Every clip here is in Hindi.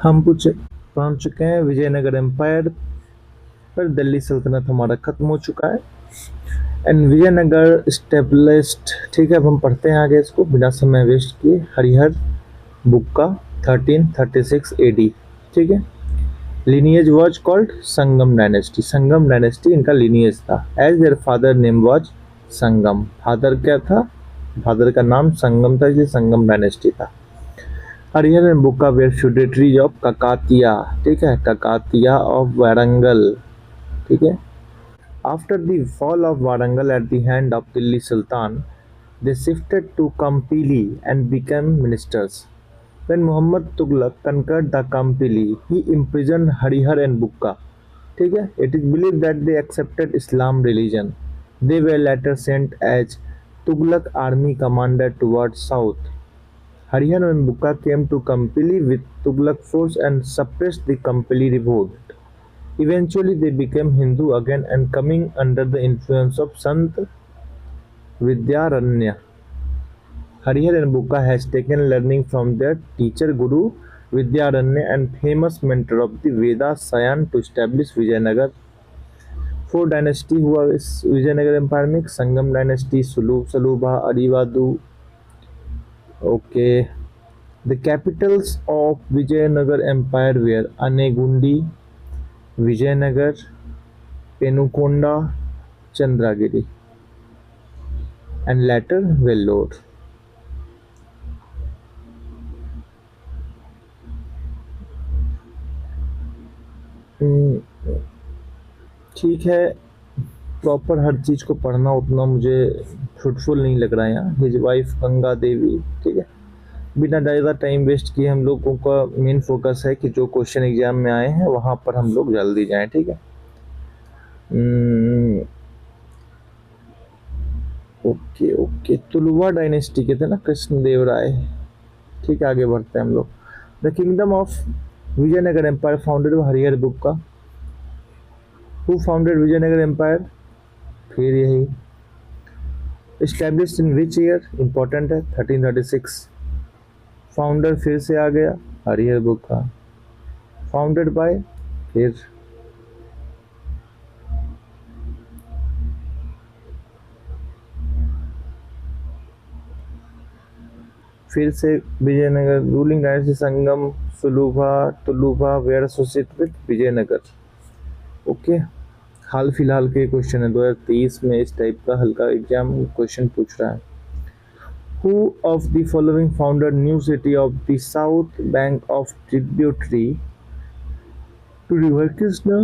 हम कुछ पहुंच चुके हैं विजयनगर एम्पायर पर। दिल्ली सल्तनत हमारा खत्म हो चुका है एंड विजयनगर स्टेब्लिश्ड। ठीक है, अब हम पढ़ते हैं आगे इसको बिना समय वेस्ट किए। हरिहर बुक्का 1336 एडी। ठीक है। Lineage was called Sangama dynasty. Sangama dynasty इनका लिनिएज था। As their father name was Sangama. Father क्या था? फादर का नाम संगम था, इसलिए संगम डायनेस्टी था। Harihara and Bukka were feudatories of Kakatiya. ठीक है, ककातिया ऑफ वारंगल। ठीक है। After the fall of Warangal at the hand of Delhi Sultan, they shifted to Kampili and became ministers. When Muhammad Tughlaq conquered the Kampili, he imprisoned Harihar and Bukka. ठीक है. It is believed that they accepted Islam religion. They were later sent as Tughlaq army commander towards south. Harihar and Bukka came to Kampili with Tughlaq force and suppressed the Kampili revolt. Eventually they became Hindu again and coming under the influence of Sant Vidyaranya. Harihar and Bukka has taken learning from their teacher Guru Vidyaranya and famous mentor of the Vedas Sayan to establish Vijayanagar. Four dynasty हुआ इस विजयनगर एम्पायर में: Sangam dynasty, Saluva, Aravidu. Okay. The capitals of Vijayanagara empire were Anegundi, Vijayanagara, Penukonda, Chandragiri and later Vellore. ठीक है, प्रॉपर हर चीज़ को पढ़ना उतना मुझे फ्रूटफुल नहीं लग रहा है यहाँ। His wife Ganga Devi. ठीक है, बिना ज़्यादा टाइम वेस्ट किए हम लोगों का मेन फोकस है कि जो क्वेश्चन एग्जाम में आए हैं वहाँ पर हम लोग जल्दी जाएं। ठीक है। ओके ओके, तुलुवा डायनेस्टी के थे ना कृष्णदेव राय। ठीक है, आगे बढ़ते हैं हम लोग। The kingdom of Vijayanagara empire founded by Harihara Bukka. Who founded Vijayanagara empire? फिर यही। Established in which year? Important है, 1336। फाउंडर फिर से आ गया, हरिहर बुक्का। फाउंडेड बाय, फिर से Vijayanagara. Ruling dynasty Sangam, Saluva, Tuluva were associated with Vijayanagara. Okay. हाल फिलहाल के क्वेश्चन है, 2023 में इस टाइप का हल्का एग्जाम क्वेश्चन पूछ रहा है। Who of the following founded new city of the south bank of tributary to river Krishna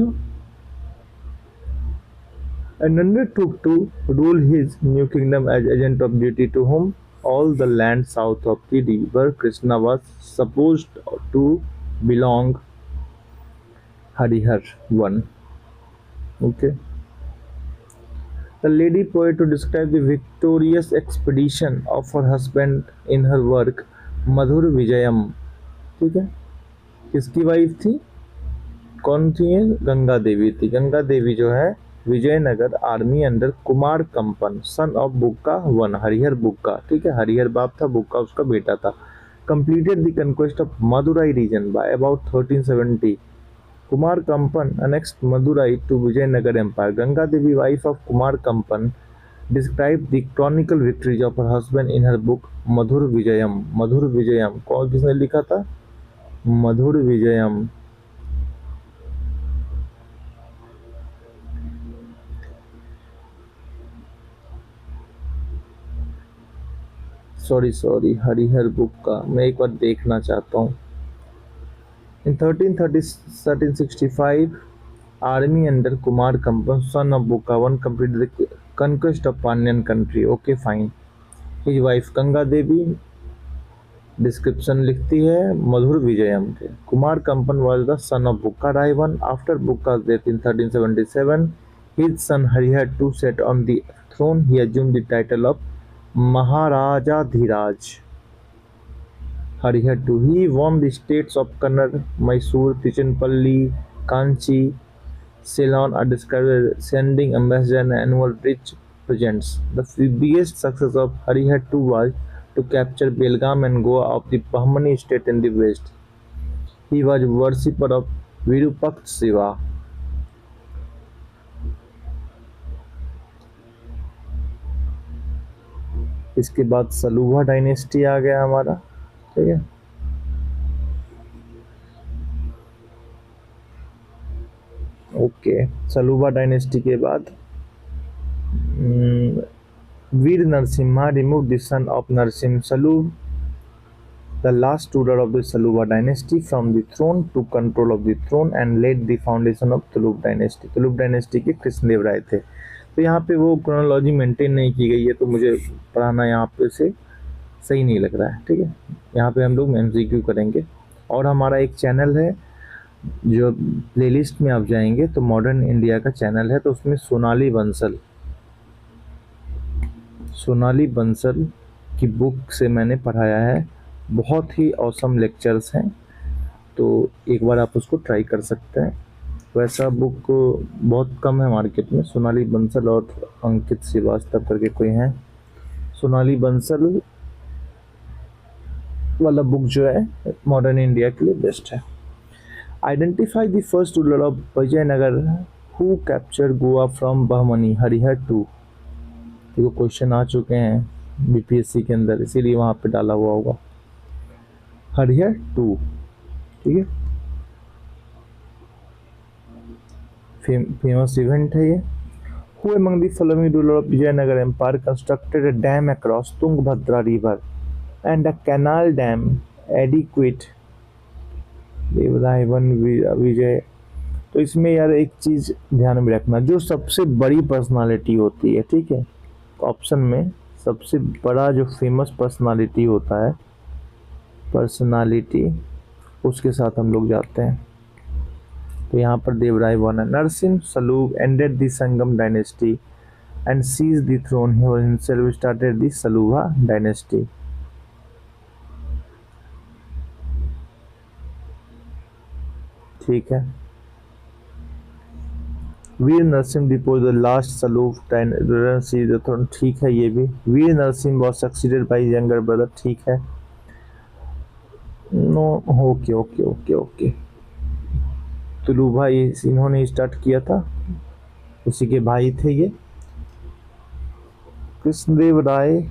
and undertook to rule his new kingdom as agent of duty, to whom all the land south of the river Krishna was supposed to belong? Harihar 1. Okay. The lady poet to describe the victorious expedition of her husband in her work मधुर विजयम। ठीक है, किसकी वाइफ थी? कौन थी ये? गंगा देवी थी। गंगा देवी जो है विजयनगर आर्मी अंडर कुमार कंपन, सन ऑफ बुक्का 1, हरिहर बुक्का। ठीक है, हरिहर बाप था, बुक्का उसका बेटा था। Completed the conquest of Madurai region by about 1370। Kumar Kampan annexed Madurai to Vijayanagar Empire. Ganga Devi, wife of Kumar Kampan, described the chronicle victories of her husband in her book Madhur Vijayam. Madhur Vijayam कौन किसने लिखा था? मधुर विजयम। सॉरी, हरिहर बुक का मैं एक बार देखना चाहता हूँ। In 1365, army under Kumar Kampan, son of Bukavan, completed the conquest of Pandyan country. Okay, fine. His wife Ganga Devi, description लिखती है मधुर विजयम के। कुमार कंपन was the son of Bukka Raivan. After Bukka's death in 1377, his son Harihar II sat on the throne. He assumed the title of Maharaja Dhiraj. Harihar II. He won the states of Kannada, Mysore, Tiruchirappalli, Kanchi, Ceylon are described as sending ambassadors and annual rich presents. The biggest success of Harihar II was to capture Belgaum and Goa of the Bahmani state in the west. He was worshipper of Virupaksha Shiva. इसके बाद सलूभा डायनेस्टी आ गया हमारा, ठीक है। ओके, सलूभा डायनेस्टी के बाद Vira Narasimha remove the son of Narasimha Saluva, the last ruler of the Saluva dynasty, from the throne to control of the throne and laid the foundation of तुलुप dynasty। तुलुप dynasty के कृष्णदेव राय थे। तो यहाँ पे वो क्रोनोलॉजी मेंटेन नहीं की गई है, तो मुझे पढ़ाना यहाँ पे से सही नहीं लग रहा है, ठीक है। यहाँ पे हम लोग एमसीक्यू करेंगे। और हमारा एक चैनल है, जो प्लेलिस्ट में आप जाएंगे तो मॉडर्न इंडिया का चैनल है, तो उसमें सोनाली बंसल की बुक से मैंने पढ़ाया है। बहुत ही ऑसम लेक्चर्स हैं, तो एक बार आप उसको ट्राई कर सकते हैं। वैसा बुक बहुत कम है मार्केट में। सोनाली बंसल और अंकित श्रीवास्तव करके कोई हैं, सोनाली बंसल वाला बुक जो है मॉडर्न इंडिया के लिए बेस्ट है। Identify the first ruler of Vijayanagara who capture Goa from Bahmani Harihara two. देखो क्वेश्चन आ चुके हैं बीपीएससी के अंदर, इसीलिए वहाँ पे डाला हुआ होगा हरिहर टू, ठीक है। फेमस इवेंट है ये। Who among the following ruler of Vijayanagar Empire constructed a dam across Tungabhadra river and a canal dam adequate? Devaraya one Vijaya. तो इसमें यार एक चीज ध्यान में रखना, जो सबसे बड़ी पर्सनालिटी होती है, ठीक है, ऑप्शन में सबसे बड़ा जो फेमस पर्सनालिटी होता है, पर्सनालिटी, उसके साथ हम लोग जाते हैं। तो यहाँ पर देवराय वन है। Narasimha Saluva ended the Sangam dynasty and seize the throne, he himself started the Saluva dynasty. ठीक है। Vira Narasimha depose the last Saluva seize the throne, ठीक है ये भी। Vira Narasimha was succeeded by younger brother, ठीक है। No, okay okay okay okay. Tuluva इन्होंने स्टार्ट किया था, उसी के भाई थे ये। Krishnadeva Raya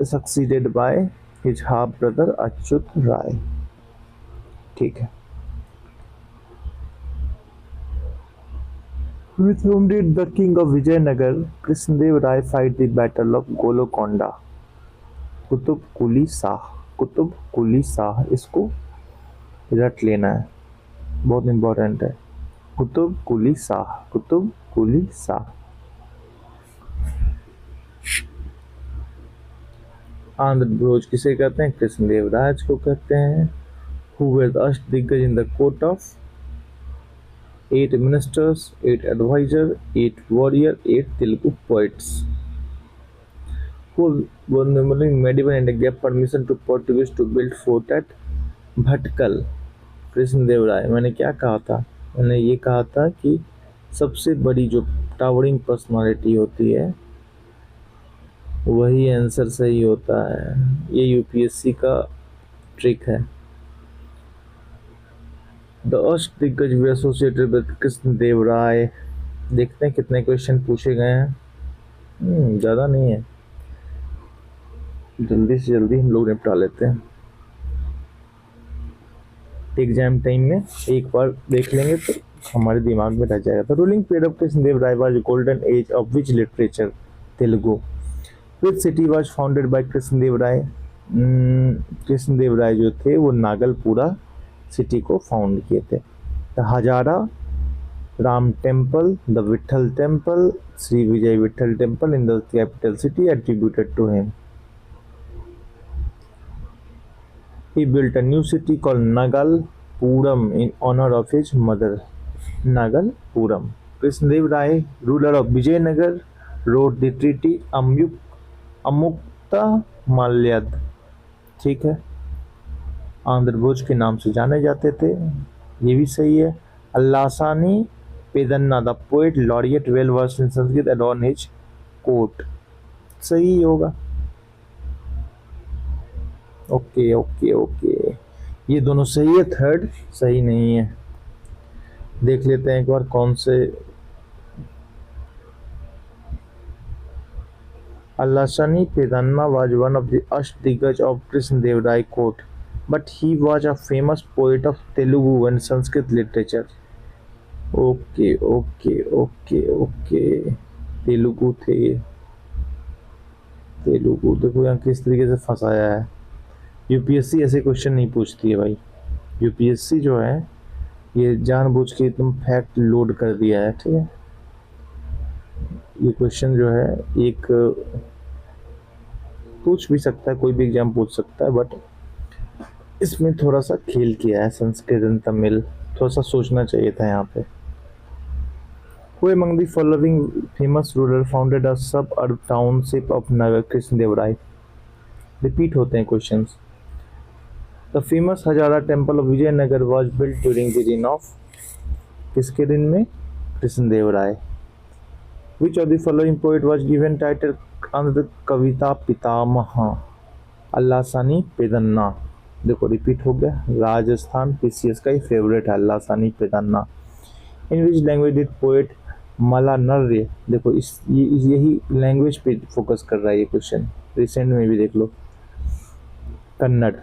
succeeded by his half brother Achyuta Raya, ठीक है। With whom did the king of Vijayanagar, Krishnadev Rai, fight the battle of Golokonda? Qutub कुली शाह, कुतुब कुली शाह, इसको रट लेना है, बहुत इंपॉर्टेंट है। कुतुब कुली शाह, कुतुब कुली शाह। आंध्र भोज किसे कहते हैं? कृष्णदेव राज को कहते हैं। Who were the Ashtadiggaja in the court of? 8 ministers, 8 advisors, 8 warriors, 8 Telugu poets. Who won the medieval and gave permission to Portuguese to build fort at Bhatkal? Krishnadeva राय। मैंने क्या कहा था? मैंने ये कहा था कि सबसे बड़ी जो टावरिंग पर्सनालिटी होती है वही आंसर सही होता है। ये यूपीएससी का ट्रिक है। The Ashtadiggaja were associated with Krishnadeva Raya. देखते हैं कितने क्वेश्चन पूछे गए हैं। ज़्यादा नहीं है, जल्दी से जल्दी हम लोग निपटा लेते हैं। एग्जाम टाइम में एक बार देख लेंगे तो हमारे दिमाग में रह जाएगा। The ruling period of Krishnadeva Raya was golden age of which literature? Telugu. Which city was founded by Krishnadeva Raya? Krishnadeva Raya जो थे वो नागलपुरा सिटी को फाउंड किए थे। The Hazara, Rama temple, the Vitthala temple, Shri Vijaya Vitthala temple in the capital city attributed to him. He built a new city called Nagalpuram in honor of his mother. Nagalpuram. Krishnadev Rai, ruler of Vijayanagar, wrote the treaty Amukta Malyad, ठीक है। आंध्र भोज के नाम से जाने जाते थे, ये भी सही है। Allasani Peddana, the poet laureate well versed in Sanskrit adorn his court, सही होगा। Okay okay okay. ये दोनों सही है, थर्ड सही नहीं है। देख लेते हैं एक बार कौन से। Alasani Pedanna was one of the Ashdiggaj of Krishnadevrai court, but he was a famous poet of Telugu and Sanskrit literature. Okay okay okay okay, Telugu थे ये। तेलुगु देखो यहाँ किस तरीके से फंसाया है। यूपीएससी ऐसे क्वेश्चन नहीं पूछती है भाई। यूपीएससी जो है ये जानबूझ के एकदम फैक्ट लोड कर दिया है, ठीक है। ये क्वेश्चन जो है एक पूछ भी सकता है, कोई भी एग्जाम पूछ सकता है, बट इसमें थोड़ा सा खेल किया है, संस्कृत एंड तमिल, थोड़ा सा सोचना चाहिए था यहाँ पे। Who among the following famous ruler founded a suburb township of Nagar Krishnadevrai? Repeat होते हैं questions. The famous Hazara temple of Vijayanagara was built during the reign of, किसके दिन में? Krishnadeva Raya. Which of the following poet was given title under the Kavita Pitamaha? Allasani Peddana. देखो रिपीट हो गया, राजस्थान पीसीएस का ही फेवरेट है अल्लासानी पेदन्ना। इन विच लैंग्वेज डिड पोएट मलानर्य, देखो यही लैंग्वेज पे फोकस कर रहा है ये क्वेश्चन, रिसेंट में भी देख लो। कन्नड़।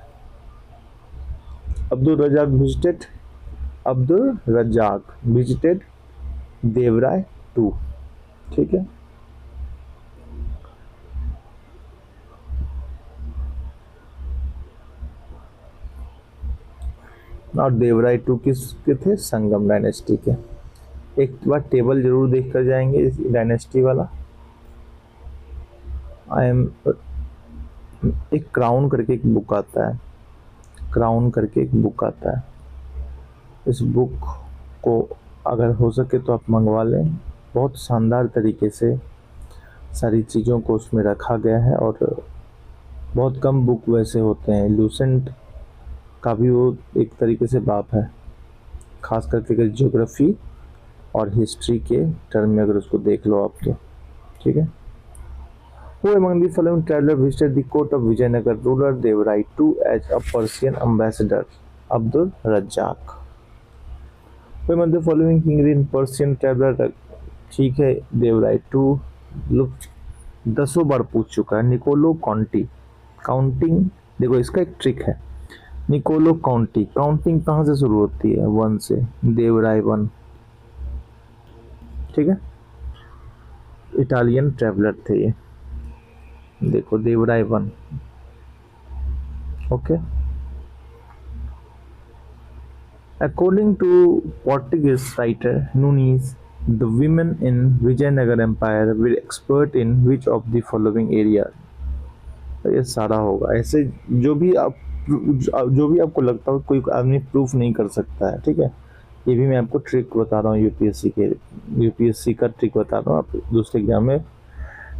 अब्दुल रजाक विजिटेड देवराय टू, ठीक है। और देवराय टू किसके थे? संगम डायनेस्टी के। एक बार टेबल जरूर देख कर जाएंगे इस डायनेस्टी वाला। आई एम एक क्राउन करके एक बुक आता है, क्राउन करके एक बुक आता है। इस बुक को अगर हो सके तो आप मंगवा लें। बहुत शानदार तरीके से सारी चीज़ों को उसमें रखा गया है, और बहुत कम बुक वैसे होते हैं। लूसेंट का भी वो एक तरीके से बाप है, खास करके अगर ज्योग्राफी और हिस्ट्री के टर्म में अगर उसको देख लो आप तो, ठीक है। Who among the following traveler visited the court of Vijayanagar ruler Devrai II as a Persian ambassador? Abdul Razzaq. Who among the following king in Persian traveler? ठीक है, देवराय टू लोग 10 बार पूछ चुका है। निकोलो कॉन्टी। काउंटिंग देखो इसका एक ट्रिक है। निकोलो काउंटी, काउंटिंग कहाँ से शुरू होती है? 1 से। देवराय 1, ठीक है। इटालियन ट्रैवलर थे ये, देखो Devaraya 1, okay. According to Portuguese writer Nunes, the women in Vijayanagar Empire were expert in which of the following area? ये सारा होगा ऐसे, जो भी आपको लगता हो कोई आदमी प्रूफ नहीं कर सकता है, ठीक है। ये भी मैं आपको ट्रिक बता रहा हूँ, यूपीएससी का ट्रिक बता रहा हूँ, आप दूसरे एग्जाम में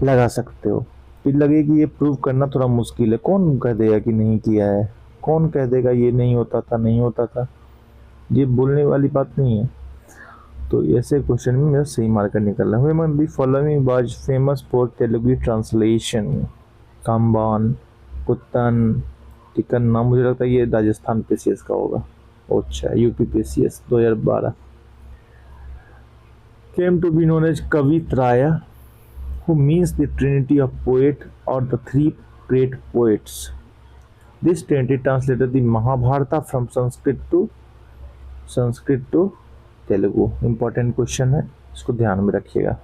लगा सकते हो। फिर लगे कि ये प्रूव करना थोड़ा मुश्किल है, कौन कह देगा कि नहीं किया है? कौन कह देगा ये नहीं होता था, नहीं होता था? ये बोलने वाली बात नहीं है। तो ऐसे क्वेश्चन में मेरा सही मार्कर निकल रहा है। The following was famous for Telugu translation? Kamban, Kuttan, Tikkana. मुझे लगता है ये राजस्थान पीसीएस का होगा। अच्छा, UP PCS 2012। Came to be known as Kavitraya, who means the trinity of poet or the three great poets. This trinity translated the Mahabharata from Sanskrit to Telugu. Important question है, इसको ध्यान में रखिएगा।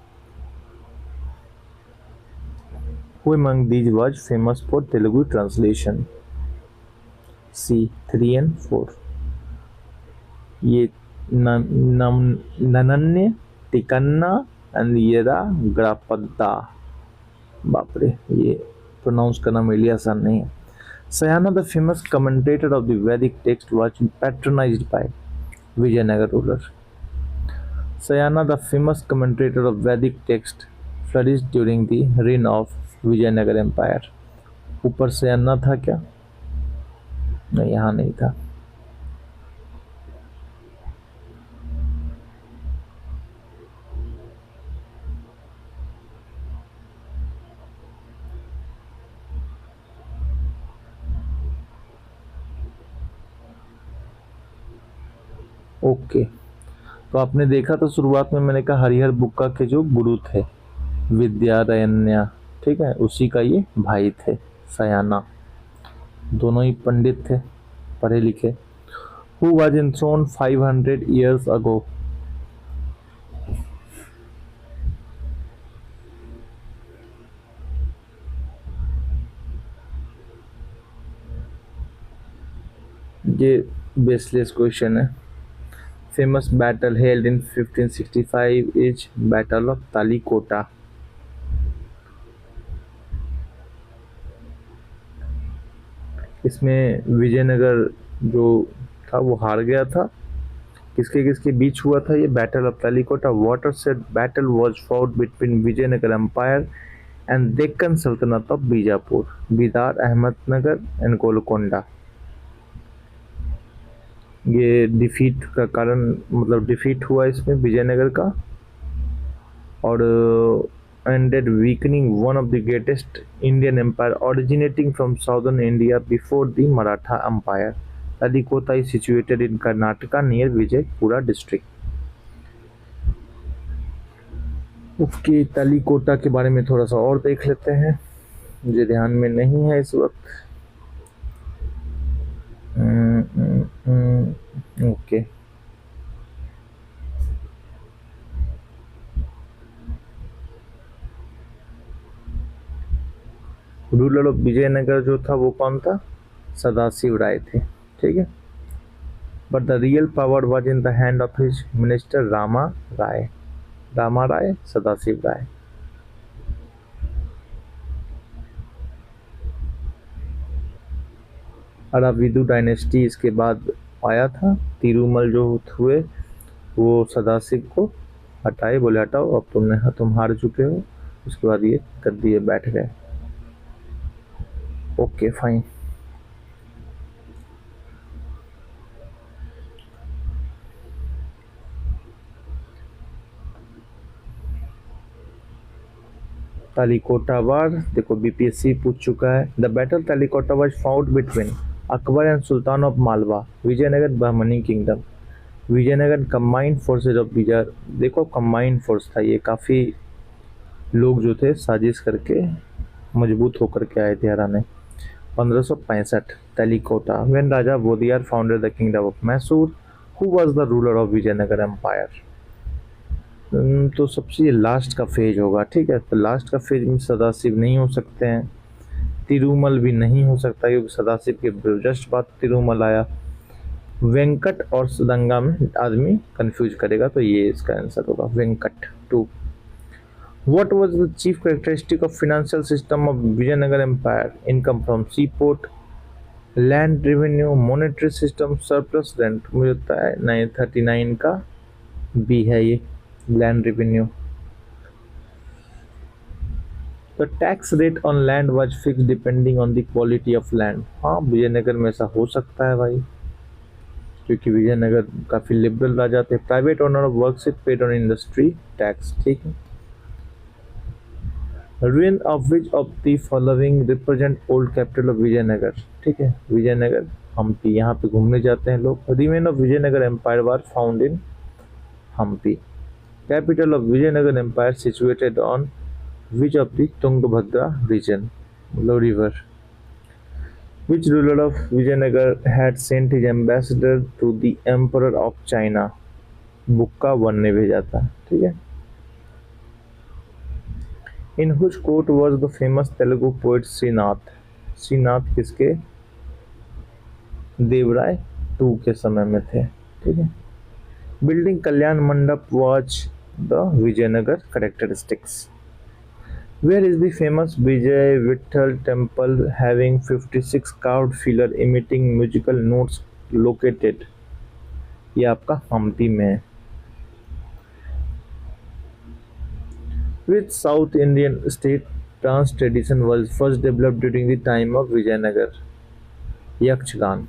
Who among these was famous for Telugu translation? C 3 and 4। ये ननन्य, टिकन्ना एंड येरा ग्रापद्दा। बाप रे, ये प्रोनाउंस करना मेरे लिए आसान नहीं है। Sayana the famous commentator of the Vedic text was patronized by Vijayanagara ruler. Sayana the famous commentator of Vedic text flourished during the reign of Vijayanagara empire. ऊपर सयाना था क्या? नहीं, यहाँ नहीं था। ओके, तो आपने देखा तो शुरुआत में मैंने कहा हरिहर बुक्का के जो गुरु थे विद्यारण्य, ठीक है, उसी का ये भाई थे सयाना। दोनों ही पंडित थे, पढ़े लिखे। Who was enthroned 500 years ago? ये बेसलेस क्वेश्चन है। Famous battle held in 1565 is battle of Talikota. इसमें विजयनगर जो था वो हार गया था। किसके किसके बीच हुआ था ये battle of Talikota? Water set battle was fought between Vijayanagara empire and Deccan Saltanat of Bijapur, Bidar, Ahmednagar and Golconda. ये डिफीट का कारण, मतलब डिफीट हुआ इसमें विजयनगर का, और ended weakening one of the greatest Indian empire originating from southern India before the Maratha Empire. Talikota is situated in Karnataka near Vijaypura district. उसकी तालीकोटा के बारे में थोड़ा सा और देख लेते हैं, मुझे ध्यान में नहीं है इस वक्त। ओके, रूलर ऑफ विजयनगर जो था वो कौन था? सदाशिव राय थे, ठीक है। But the real power was in the hand of his minister Rama Raya. Rama Raya, Sadashiva Raya. Aravidu dynasty इसके बाद आया था। तिरुमल जो हुए वो सदाशिव को हटाए, बोले हटाओ अब तुम हार चुके हो। उसके बाद ये गद्दी बैठ गए। Okay fine. तालीकोटा वार देखो बीपीएससी पूछ चुका है। The battle Talikota was fought between Akbar and sultan of Malwa, Vijayanagara Bahmani kingdom. Vijayanagara combined forces of Vijaya, देखो कंबाइंड फोर्स था ये, काफ़ी लोग जो थे साजिश करके मजबूत होकर के आए थे हराने। 1565 Talikota when Raja Wodeyar founded the kingdom of Mysore. Who was the ruler of Vijayanagara empire? तो सबसे लास्ट का फेज होगा, ठीक है। तो लास्ट का फेज में सदाशिव नहीं हो सकते हैं, तिरुमल भी नहीं हो सकता क्योंकि सदाशिव के जस्ट बाद तिरुमल आया। वेंकट और सदंगा में आदमी कंफ्यूज करेगा, तो ये इसका आंसर होगा Venkat 2। What was the chief characteristic of financial system of Vijayanagar Empire? Income from seaport, land revenue, monetary system, surplus rent। मुझे लगता है 939 का बी है ये, land revenue. The tax rate on land was fixed depending on the quality of land। हाँ, विजयनगर में ऐसा हो सकता है भाई, क्योंकि विजयनगर काफ़ी लिबरल राजा थे। Private owner of worship paid on industry tax, ठीक है। Ruin of which of the following represent old capital of Vijayanagar, ठीक है। विजयनगर हम्पी, यहाँ पे घूमने जाते हैं लोग। Remain of Vijayanagar empire were found in Hampi. Capital of Vijayanagar empire situated on which of the Tungabhadra region, मतलब river। Which ruler of Vijayanagar had sent his ambassador to the emperor of China? बुक्का 1 ने भेजा था, ठीक है। In whose court was the famous Telugu poet Srinath? Srinath किसके? देवराय 2 के समय में थे, ठीक है। बिल्डिंग कल्याण मंडप was the Vijayanagar characteristics। Where is the famous Vijay Vittal temple having 56 carved pillar emitting musical notes located? ये आपका हम्पी में है। Which South Indian state dance tradition was first developed during the time of Vijayanagar? Yakshgan।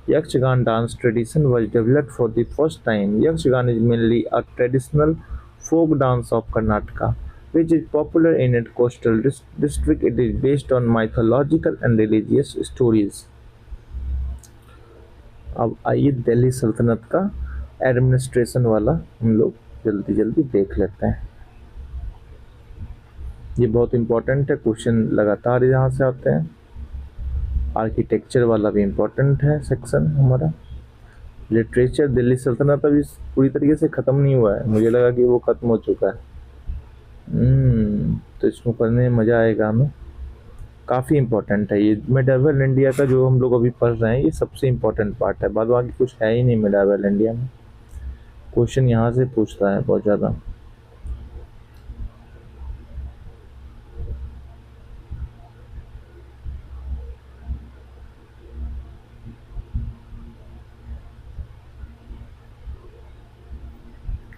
Yakshgan dance tradition was developed for the first time। Yakshgan is mainly a traditional folk dance of Karnataka, which is popular in its coastal district. It is based on mythological and religious stories। अब आइए दिल्ली सल्तनत का एडमिनिस्ट्रेशन वाला हम लोग जल्दी जल्दी देख लेते हैं। ये बहुत इंपॉर्टेंट है, क्वेश्चन लगातार यहाँ से आते हैं। आर्किटेक्चर वाला भी इम्पोर्टेंट है सेक्शन हमारा। लिटरेचर, दिल्ली सल्तनत अभी पूरी तरीके से ख़त्म नहीं हुआ है, मुझे लगा कि वो ख़त्म हो चुका है। तो इसको पढ़ने में मज़ा आएगा हमें। काफ़ी इम्पोर्टेंट है ये मिडाइवल इंडिया का, जो हम लोग अभी पढ़ रहे हैं, ये सबसे इम्पोर्टेंट पार्ट है। बाद बाकी कुछ है ही नहीं मिडाइवल इंडिया में। क्वेश्चन यहाँ से पूछता है बहुत ज़्यादा।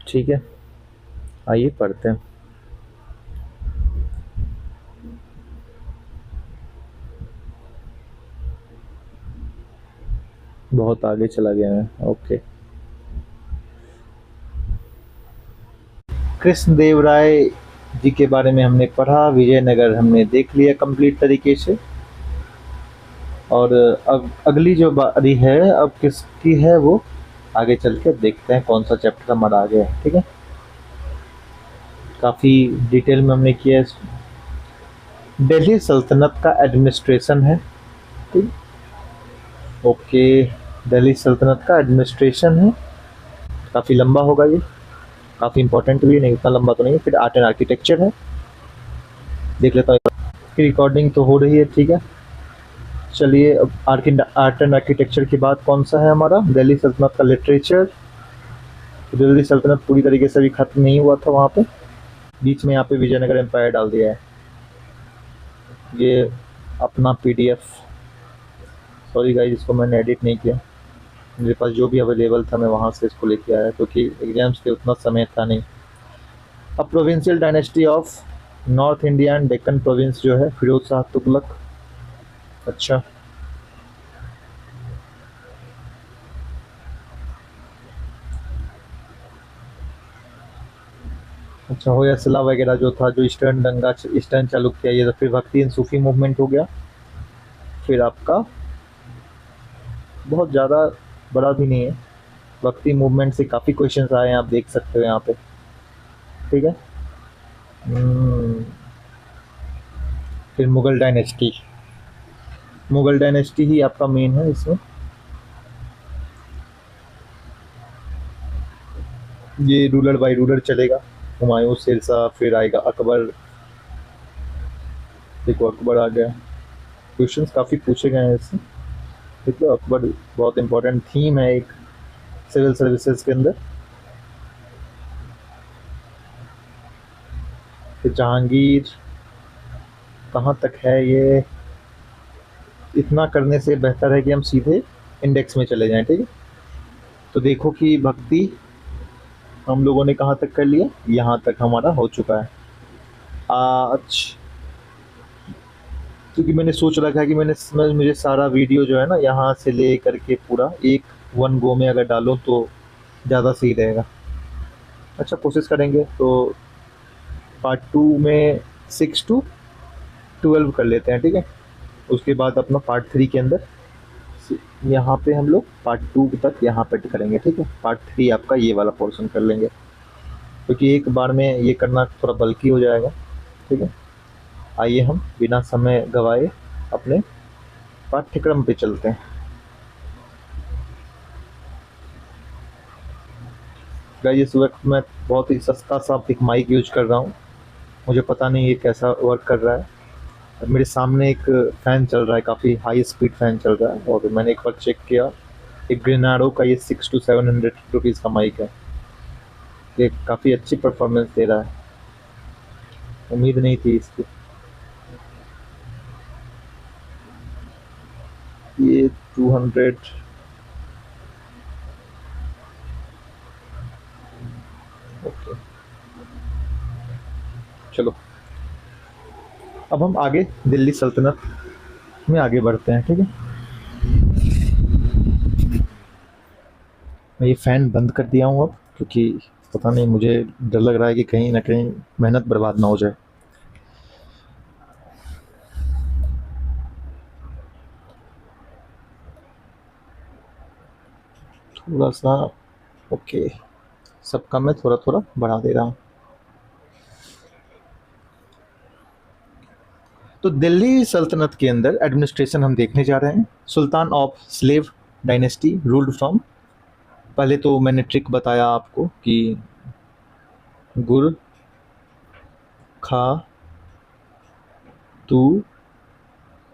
ठीक है, आइए पढ़ते हैं। बहुत आगे चला गया मैं। ओके, कृष्णदेव राय जी के बारे में हमने पढ़ा, विजयनगर हमने देख लिया कंप्लीट तरीके से। और अब अगली जो बारी है अब किसकी है, वो आगे चल के देखते हैं कौन सा चैप्टर हमारा आगे है। ठीक है, काफ़ी डिटेल में हमने किया है इसको। दिल्ली सल्तनत का एडमिनिस्ट्रेशन है। ठीक, ओके, दिल्ली सल्तनत का एडमिनिस्ट्रेशन है। काफ़ी लंबा होगा ये, काफ़ी इंपॉर्टेंट भी नहीं, इतना लंबा तो नहीं है। फिर आर्ट एंड आर्किटेक्चर है, देख लेता हूँ। रिकॉर्डिंग तो हो रही है, ठीक है। चलिए, अब आर्ट एंड आर्किटेक्चर के बाद कौन सा है हमारा, दिल्ली सल्तनत का लिटरेचर। दिल्ली सल्तनत पूरी तरीके से अभी ख़त्म नहीं हुआ था, वहाँ पे बीच में यहाँ पे विजयनगर एम्पायर डाल दिया है। ये अपना पीडीएफ, सॉरी गाइस, इसको मैंने एडिट नहीं किया, मेरे पास जो भी अवेलेबल था मैं वहाँ से इसको लेके आया, क्योंकि एग्जाम्स के उतना समय था नहीं। अब provincial dynasty of north India and Deccan province जो है, फिरोज शाह तुगलक। अच्छा, अच्छा, होयसला वगैरह जो था, जो ईस्टर्न दंगा, ईस्टर्न चालुक्य, ये तो फिर भक्ति एंड सूफी मूवमेंट हो गया। फिर आपका बहुत ज़्यादा बड़ा भी नहीं है, भक्ति मूवमेंट से काफ़ी क्वेश्चंस आए हैं, आप देख सकते हो यहाँ पे। ठीक है, फिर मुगल डायनेस्टी, मुगल डायनेस्टी ही आपका मेन है इसमें। ये रूलर बाय रूलर चलेगा, हुमायूं, शेरशाह, फिर आएगा अकबर। देखो अकबर आ गया, क्वेश्चंस काफ़ी पूछे गए हैं इससे। ठीक है, अकबर बहुत इंपॉर्टेंट थीम है एक सिविल सर्विसेज के अंदर। फिर जहांगीर कहाँ तक है, ये इतना करने से बेहतर है कि हम सीधे इंडेक्स में चले जाएं। ठीक है, तो देखो कि भक्ति हम लोगों ने कहाँ तक कर लिया, यहाँ तक हमारा हो चुका है आज। क्योंकि मैंने सोच रखा है कि मुझे सारा वीडियो जो है ना, यहाँ से ले करके पूरा एक वन गो में अगर डालो तो ज़्यादा सही रहेगा। अच्छा, कोशिश करेंगे तो पार्ट 2 में 6 to 12 कर लेते हैं। ठीक है, उसके बाद अपना पार्ट 3 के अंदर यहाँ पे हम लोग पार्ट 2 तक यहाँ पे करेंगे। ठीक है, पार्ट 3 आपका ये वाला पोर्शन कर लेंगे, क्योंकि एक बार में ये करना थोड़ा बल्कि हो जाएगा। ठीक है, आइए हम बिना समय गवाए अपने पाठ्यक्रम पे चलते हैं। गाइस, इस वक्त मैं बहुत ही सस्ता सा एक माइक यूज कर रहा हूँ, मुझे पता नहीं ये कैसा वर्क कर रहा है। मेरे सामने एक फ़ैन चल रहा है, काफ़ी हाई स्पीड फ़ैन चल रहा है, और मैंने एक बार चेक किया, एक ग्रेनाडो का ये 6 to 700 रुपीज़ का माइक है। ये काफ़ी अच्छी परफॉर्मेंस दे रहा है, उम्मीद नहीं थी इसकी। ये 200, ओके, चलो अब हम आगे दिल्ली सल्तनत में आगे बढ़ते हैं। ठीक है, मैं ये फ़ैन बंद कर दिया हूँ अब, क्योंकि पता नहीं, मुझे डर लग रहा है कि कहीं ना कहीं मेहनत बर्बाद ना हो जाए। थोड़ा सा, ओके, सबका मैं थोड़ा थोड़ा बढ़ा दे रहा हूँ। तो दिल्ली सल्तनत के अंदर एडमिनिस्ट्रेशन हम देखने जा रहे हैं। Sultan of slave dynasty ruled from, पहले तो मैंने ट्रिक बताया आपको कि गुर खा तू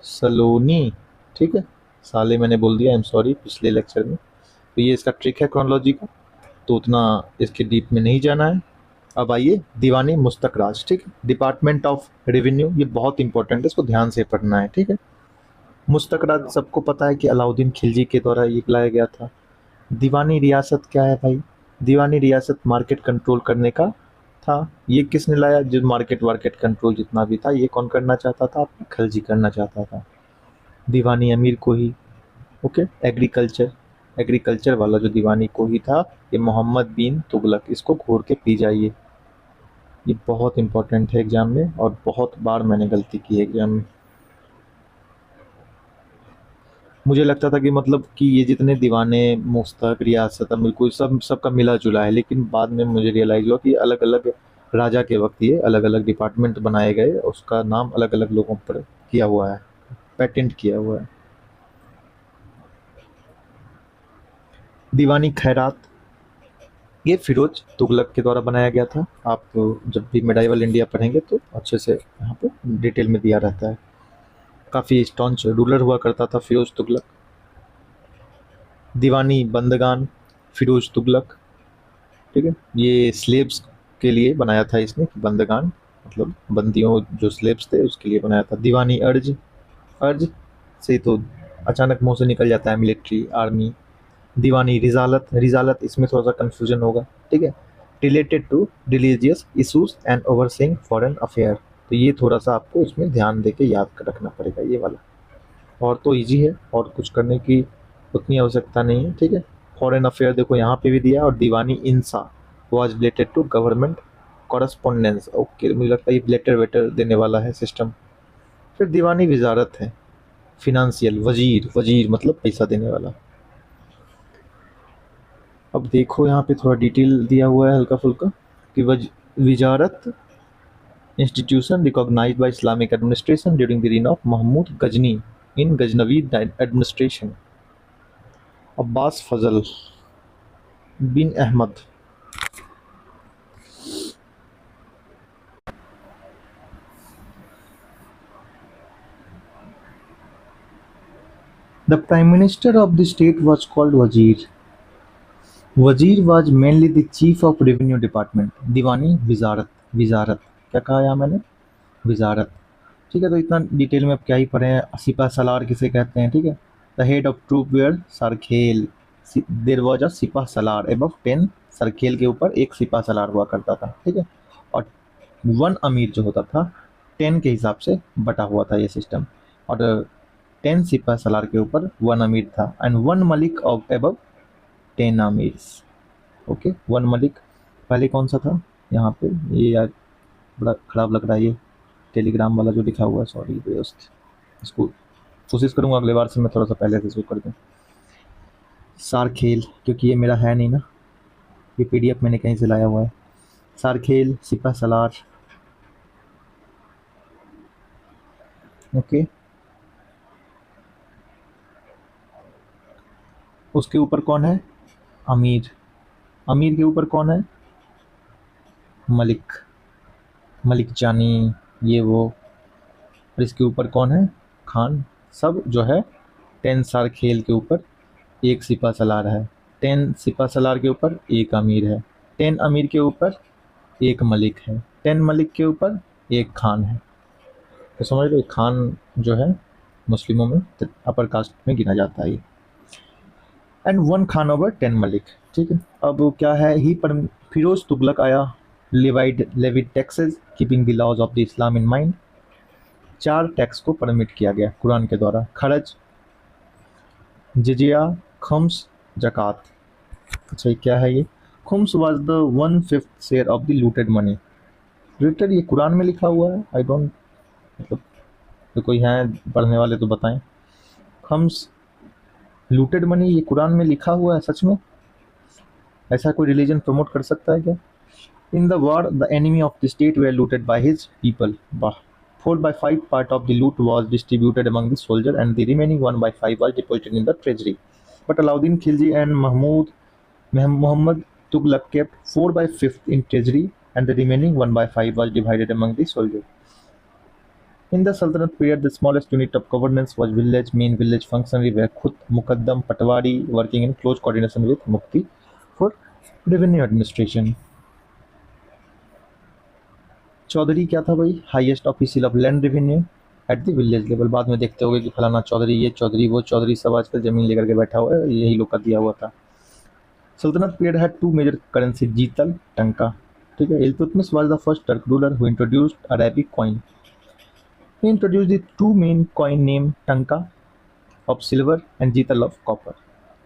सलोनी, ठीक है, साले मैंने बोल दिया, आई एम सॉरी, पिछले लेक्चर में। तो ये इसका ट्रिक है क्रोनोलॉजी का, तो उतना इसके डीप में नहीं जाना है। अब आइए दीवानी मुस्तक राज, ठीक है, डिपार्टमेंट ऑफ रेवेन्यू, ये बहुत इंपॉर्टेंट है, इसको ध्यान से पढ़ना है, ठीक है। मुस्तक राज सबको पता है कि अलाउद्दीन खिलजी के द्वारा ये लाया गया था। दीवानी रियासत क्या है भाई? दीवानी रियासत मार्केट कंट्रोल करने का था। ये किसने लाया? जो मार्केट वार्केट कंट्रोल जितना भी था, ये कौन करना चाहता था? खिलजी करना चाहता था। दीवानी अमीर को ही, ओके। एग्रीकल्चर, एग्रीकल्चर वाला जो दीवानी को ही था, ये मोहम्मद बिन तुगलक, इसको घोर के पी जाइए। ये बहुत इंपॉर्टेंट है एग्जाम में, और बहुत बार मैंने गलती की है एग्जाम में। मुझे लगता था कि मतलब कि ये जितने दीवाने, मुस्तक, रियासत, अमीर, कोई सबका मिला जुला है, लेकिन बाद में मुझे रियलाइज़ हुआ कि अलग अलग राजा के वक्त ये अलग अलग डिपार्टमेंट बनाए गए, उसका नाम अलग अलग लोगों पर किया हुआ है, पेटेंट किया हुआ है। दीवानी खैरात, ये फिरोज तुगलक के द्वारा बनाया गया था। आप जब भी मेडाइवल इंडिया पढ़ेंगे तो अच्छे से यहाँ पे डिटेल में दिया रहता है। काफ़ी स्टॉन्च रूलर हुआ करता था फिरोज तुगलक। दीवानी बंदगान, फिरोज तुगलक, ठीक है, ये स्लेब्स के लिए बनाया था इसने, बंदगान मतलब बंदियों, जो स्लेब्स थे उसके लिए बनाया था। दीवानी अर्ज, अर्ज से तो अचानक मुंह से निकल जाता है मिलिट्री, आर्मी। दीवानी रिजालत, रिजालत इसमें थोड़ा सा कन्फ्यूजन होगा, ठीक है, related to religious issues and overseeing foreign affair. तो ये थोड़ा सा आपको इसमें ध्यान दे के याद रखना पड़ेगा ये वाला। और तो इजी है, और कुछ करने की उतनी आवश्यकता नहीं है, ठीक है। फॉरेन अफेयर देखो यहाँ पे भी दिया, और Diwani Insha was related to government correspondence, okay, मुझे लगता है ये लेटर वेटर देने वाला है सिस्टम। फिर दीवानी वजारत है, फिनेंशियल, वजीर, वजीर मतलब पैसा देने वाला। अब देखो यहाँ पे थोड़ा डिटेल दिया हुआ है हल्का फुल्का कि Wazarat institution recognized by Islamic administration during the reign of Mahmud Ghazni in Ghaznavi administration. Abbas Fazl bin Ahmad, the prime minister of the state was called wazir. Wazir was mainly the chief of revenue department. Diwani Wazarat, Wazarat क्या कहा यहाँ मैंने? वजारत, ठीक है। तो इतना डिटेल में अब क्या ही पढ़े हैं। सिपा सलार किसे कहते हैं, ठीक है। The head of troop were Sarkhel, there was a Sipah Salar above 10, Sarkhel के ऊपर एक सिपा सलार हुआ करता था, ठीक है। और वन अमीर जो होता था 10 के हिसाब से बटा हुआ था ये सिस्टम, और 10 सिपा सलार के ऊपर वन अमीर था, and one Malik of above 10 Amirs, okay. One Malik पहले कौन सा था यहाँ पे? ये यार बड़ा खराब लग रहा है ये टेलीग्राम वाला जो लिखा हुआ है, सॉरी दोस्त, इसको कोशिश करूँगा अगले बार से मैं थोड़ा सा पहले से शुरू कर दूँ। सारखेल, क्योंकि ये मेरा है नहीं ना, ये पीडीएफ मैंने कहीं से लाया हुआ है। सारखेल, सिपा सलार, ओके। उसके ऊपर कौन है? अमीर। अमीर के ऊपर कौन है? मलिक, मलिक जानी, ये वो। और इसके ऊपर कौन है? खान। सब जो है 10 सारखेल के ऊपर एक सिपा सलार है, 10 सिपा सलार के ऊपर एक अमीर है, 10 अमीर के ऊपर एक मलिक है, 10 मलिक के ऊपर एक खान है। तो समझ लो खान जो है मुस्लिमों में अपर कास्ट में गिना जाता है ये। And one Khan over 10 Malik, ठीक है। अब क्या है ही पर फिरोज तुगलक आया, levied taxes keeping the laws of the Islam in mind. 4 tax को परमिट किया गया कुरान के द्वारा: खरज, जिजिया, खम्स, जक़ात। अच्छा ये क्या है? ये Khums was the 1/5 share of the looted money. Looted ये कुरान में लिखा हुआ है, आई डोंट, मतलब तो कोई है पढ़ने वाले तो बताएं। खम्स लूटेड मनी ये कुरान में लिखा हुआ है सच में? ऐसा कोई रिलीजन प्रमोट कर सकता है क्या? In the war, the enemy of the state were looted by his people. 4/5 part of the loot was distributed among the soldiers, and the remaining 1/5 was deposited in the treasury. But Alauddin Khilji and Muhammad Tughlaq kept 4/5 in treasury, and the remaining 1/5 was divided among the soldiers. In the Sultanate period, the smallest unit of governance was main village functionary were Khut, Muqaddam, Patwari, working in close coordination with Mufti for revenue administration. Chaudhary क्या था भाई? Highest official of land revenue at the village level. बाद में देखते होगे कि फलाना चौधरी, ये चौधरी, वो चौधरी, सब आजकल जमीन लेकर के बैठा हुआ है, यही लोग का दिया हुआ था। Saltanat period had two major currency, jital, tanka. ठीक है। Iltutmish was the first Turk ruler who introduced Arabic coin. He introduced the two main coin named Tanka of silver and Jital of copper.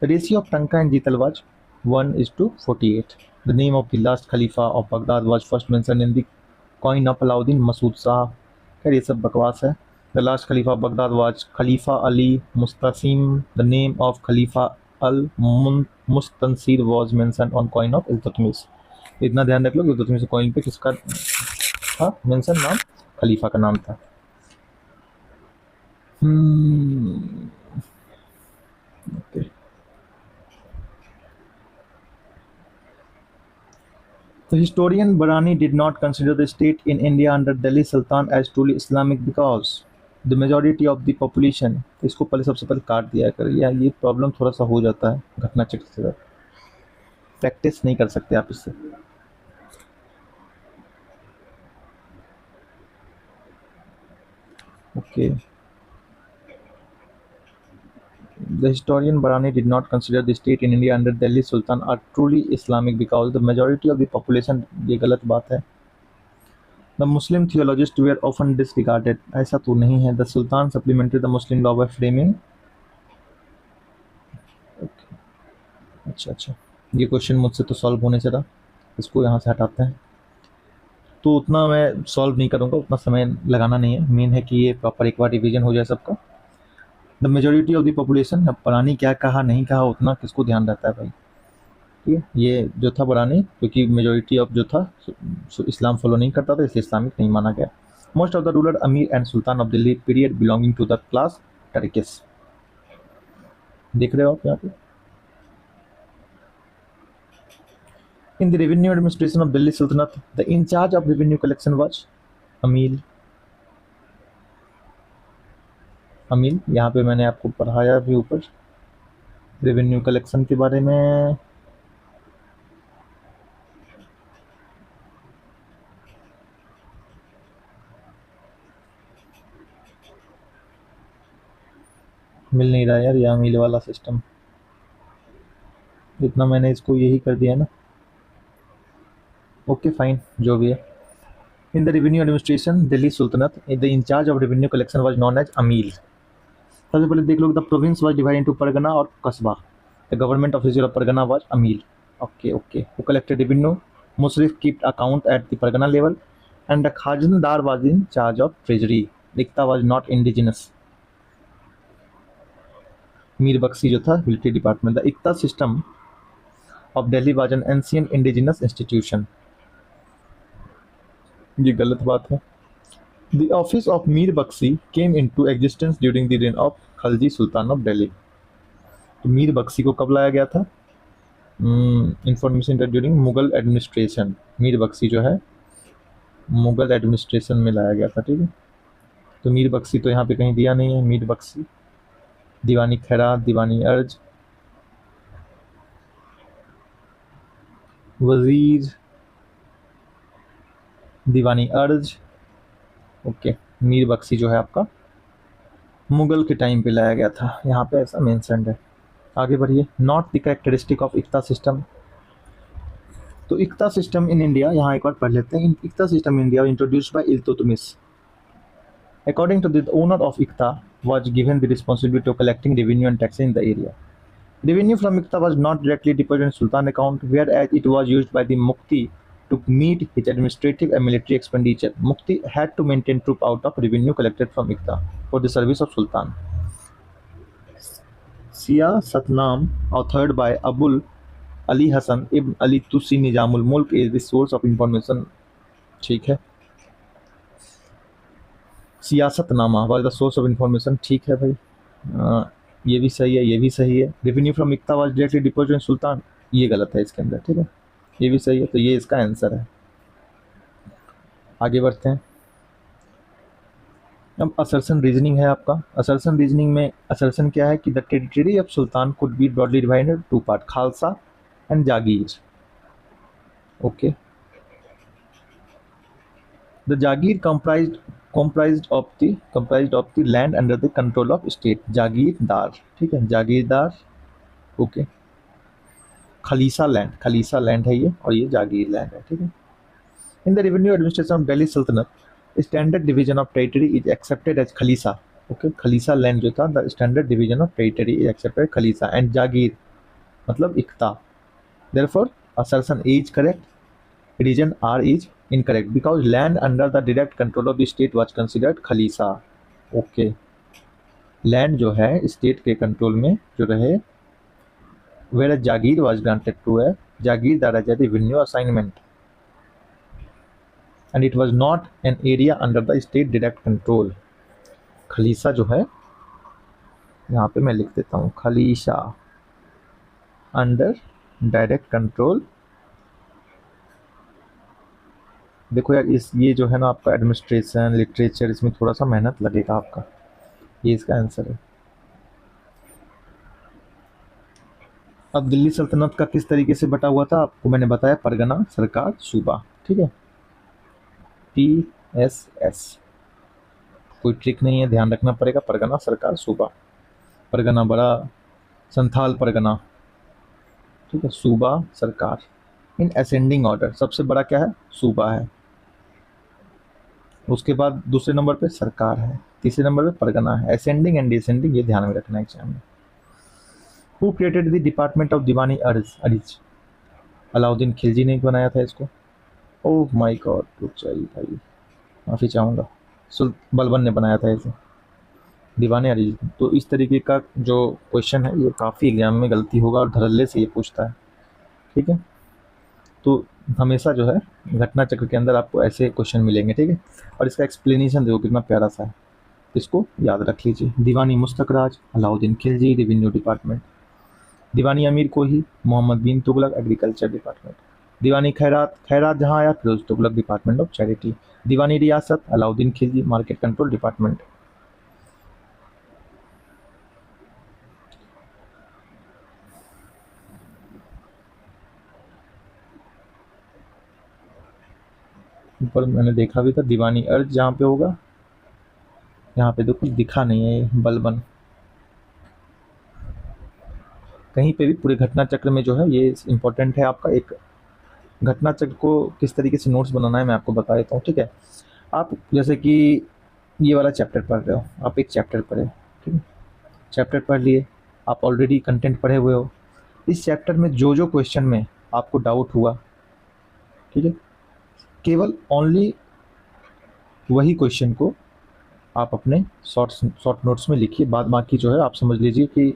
The ratio of Tanka and Jital was 1:48. The name of the last Khalifa of Baghdad was first mentioned in the coin of Alauddin Masood Shah. खैर ये सब बकवास है। The last Khalifa of Baghdad was Khalifa Ali Mustasim. The name of Khalifa al Mustansir was mentioned on coin of Iltutmish. इतना ध्यान रख लो कि इल्तुतमिश कॉइन पे किसका था मेंशन, नाम खलीफा का नाम था। Okay. The historian Barani did not consider the state in India under Delhi Sultan as truly Islamic because the majority of the population, इसको पहले सबसे पहले काट दिया कर, या ये प्रॉब्लम थोड़ा सा हो जाता है घटना चक्र से, प्रैक्टिस नहीं कर सकते आप इससे। Okay. The historian Barani did not consider the state in India under Delhi Sultan are truly Islamic because the majority of the population, ये गलत बात है। The Muslim theologists were often disregarded, ऐसा तो नहीं है। The Sultan supplemented the Muslim law by framing। अच्छा, ये क्वेश्चन मुझसे तो सॉल्व होने से था, इसको यहाँ से हटाते हैं। तो उतना मैं सॉल्व नहीं करूँगा, उतना समय लगाना नहीं है। मेन है कि ये प्रॉपर एक बार रिवीजन हो जाए सबका। The majority of the population, अब पुरानी क्या कहा नहीं कहा उतना किसको ध्यान रहता है भाई। ठीक है। ये जो था पुरानी, क्योंकि मेजोरिटी ऑफ जो था इस्लाम फॉलो नहीं करता था, इसलिए इस्लामिक नहीं माना गया। Most of the ruler amir and sultan of Delhi period belonging to the class Turkish. देख रहे हो आप यहाँ पे। In the revenue administration of Delhi sultanate, the in charge of revenue collection was amil. Amil, यहाँ पे मैंने आपको पढ़ाया भी ऊपर रेवेन्यू कलेक्शन के बारे में। मिल नहीं रहा यार ये अमील वाला सिस्टम, इतना मैंने इसको यही कर दिया ना। ओके फाइन, जो भी है। In the revenue administration Delhi sultanate, the in charge of revenue collection was known as amil. सबसे पहले देख लो, the province was divide into pargana और qasba. The government officer of pargana was amil. Okay, who collected revenue, mushrif kept account at the pargana level and the khazandar was in charge of treasury. Iqta was not indigenous. Mir Bakhshi जो था military department. The iqta system of Delhi was an ancient indigenous institution. ये गलत बात है। The office of Mir Bakshi came into existence during the reign of Khalji Sultan of Delhi। तो मीर बख्शी को कब लाया गया था? Information during Mughal administration. Mir Bakhshi जो है मुगल एडमिनिस्ट्रेशन में लाया गया था। ठीक है। तो मीर बख्शी तो यहाँ पे कहीं दिया नहीं है। मीर बख्शी, दीवानी खैरात, दीवानी अर्ज, वजीर, दीवानी अर्ज। ओके, मीर बख्शी जो है आपका मुगल के टाइम पे लाया गया था, यहाँ पे ऐसा मेंशन्ड है। आगे बढ़िए। Not the characteristic of iqta system. तो इक्ता सिस्टम इन इंडिया, यहाँ एक बार पढ़ लेते हैं। Iqta system in India introduced by Iltutmish. According to the owner of iqta was given the responsibility of collecting revenue and taxes in the area. Revenue from Iqta was not directly deposited in Sultan account, whereas it was used by the Mufti to meet his administrative and military expenditure. Mufti had to maintain troop out of revenue collected from Iqta for the service of Sultan. Siyasatnam, authored by Abul Ali Hasan ibn Ali Tusi Nizamul Mulk is the source of information, ठीक है। Siyasatnama was the source of information, ठीक है भाई। ये भी सही है, ये भी सही है। Revenue from iqta was directly deposited in sultan, ये गलत है इसके अंदर, ठीक है। ये भी सही है, तो ये इसका आंसर है। आगे बढ़ते हैं। अब असर्शन रीजनिंग है आपका। असर्शन रीजनिंग में असर्शन क्या है कि the territory of sultan could be broadly divided two part, khalsa and jagir. Okay, the jagir comprised of the land under the control of state, jagirdar, ठीक है, जागीरदार। ओके, खलीसा लैंड है ये, और ये जागीर लैंड है, ठीक है। In the revenue administration of Delhi sultanate, standard division of territory is accepted as khalisa. Okay, khalisa land जो था, the standard division of territory is accepted khalisa, and jagir मतलब iqta. Therefore assertion A is correct, region R is incorrect because land under the direct control of the state was considered khalisa. Okay, land जो है स्टेट के कंट्रोल में जो रहे, whereas Jagir was granted to है, जागीरदार है जैसे revenue assignment, and it was not an area under the state direct control। Khalisa जो है, यहाँ पे मैं लिख देता हूँ, खलीसा अंडर डायरेक्ट कंट्रोल। देखो यार, इस ये जो है ना आपका एडमिनिस्ट्रेशन लिटरेचर, इसमें थोड़ा सा मेहनत लगेगा आपका, ये इसका आंसर है। अब दिल्ली सल्तनत का किस तरीके से बटा हुआ था, आपको मैंने बताया, परगना, सरकार, सूबा, ठीक है, PSS। कोई ट्रिक नहीं है, ध्यान रखना पड़ेगा, परगना, सरकार, सूबा। परगना बड़ा, संथाल परगना, ठीक है, सूबा, सरकार। इन असेंडिंग ऑर्डर, सबसे बड़ा क्या है, सूबा है, उसके बाद दूसरे नंबर पे सरकार है, तीसरे नंबर पे परगना है। असेंडिंग एंड डिसेंडिंग ये ध्यान में रखना है एग्जाम में। Who created the department of Diwani Ariz, Alauddin Khilji ने बनाया था इसको। ओह माय गॉड, रुक जाइए भाई, माफ़ी चाहूँगा, बलबन ने बनाया था इसे, दीवाने अरीज। तो इस तरीके का जो क्वेश्चन है ये काफ़ी एग्जाम में गलती होगा और धड़ल्ले से ये पूछता है, ठीक है। तो हमेशा जो है घटना चक्र के अंदर आपको ऐसे क्वेश्चन मिलेंगे, ठीक है। और इसका एक्सप्लेनेशन देखो कितना प्यारा सा है, इसको याद रख लीजिए। Diwani Mustakhraj, Alauddin Khilji, revenue department. Diwani Amir Kohi, Mohammad bin Tughlaq, agriculture department. Diwani Khairat जहाँ आया, Firoz Tughlaq, department of charity. Diwani Riyasat, Alauddin Khilji, market control department. ऊपर मैंने देखा भी था, दीवानी अर्ज जहाँ पे होगा, यहाँ पे तो कुछ दिखा नहीं है, ये बलबन। कहीं पे भी पूरे घटना चक्र में जो है ये इम्पोर्टेंट है आपका। एक घटना चक्र को किस तरीके से नोट्स बनाना है मैं आपको बता देता हूँ, ठीक है। आप जैसे कि ये वाला चैप्टर पढ़ रहे हो, आप एक चैप्टर पढ़े, ठीक है, चैप्टर पढ़ लिए, आप ऑलरेडी कंटेंट पढ़े हुए हो। इस चैप्टर में जो जो क्वेश्चन में आपको डाउट हुआ, ठीक है, केवल ओनली वही क्वेश्चन को आप अपने शॉर्ट नोट्स में लिखिए। बाद बाकी जो है आप समझ लीजिए कि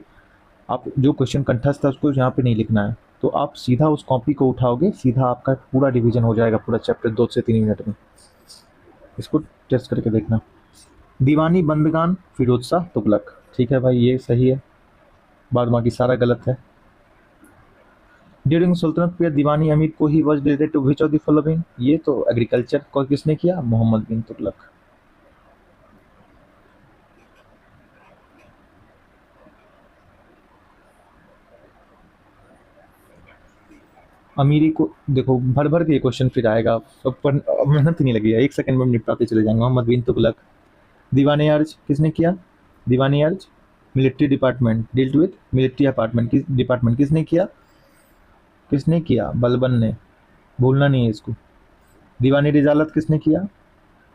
आप जो क्वेश्चन कंठस्थ है उसको यहाँ पे नहीं लिखना है, तो आप सीधा उस कॉपी को उठाओगे, सीधा आपका पूरा रिवीजन हो जाएगा, पूरा चैप्टर 2 से 3 मिनट में। इसको टेस्ट करके देखना। दीवानी बंदगान, फिरोज शाह तुगलक, ठीक है भाई, ये सही है, बाद बाकी सारा गलत है। ड्यूरिंग सुल्तनत पीरियड दीवानी अमीर को ही was related to which of the following, ये तो एग्रीकल्चर को किसने किया, मोहम्मद बिन तुगलक। अमीरी को देखो, भर भर के क्वेश्चन फिर आएगा, पर मेहनत नहीं लगेगा, 1 सेकंड में निपटाते चले जाएंगे। मोहम्मद बिन तुगलक। दीवाने अर्ज किसने किया, दीवानी अर्ज military department, dealt with military department किसने किया, बलबन ने, भूलना नहीं है इसको। दीवानी रिजालत किसने किया,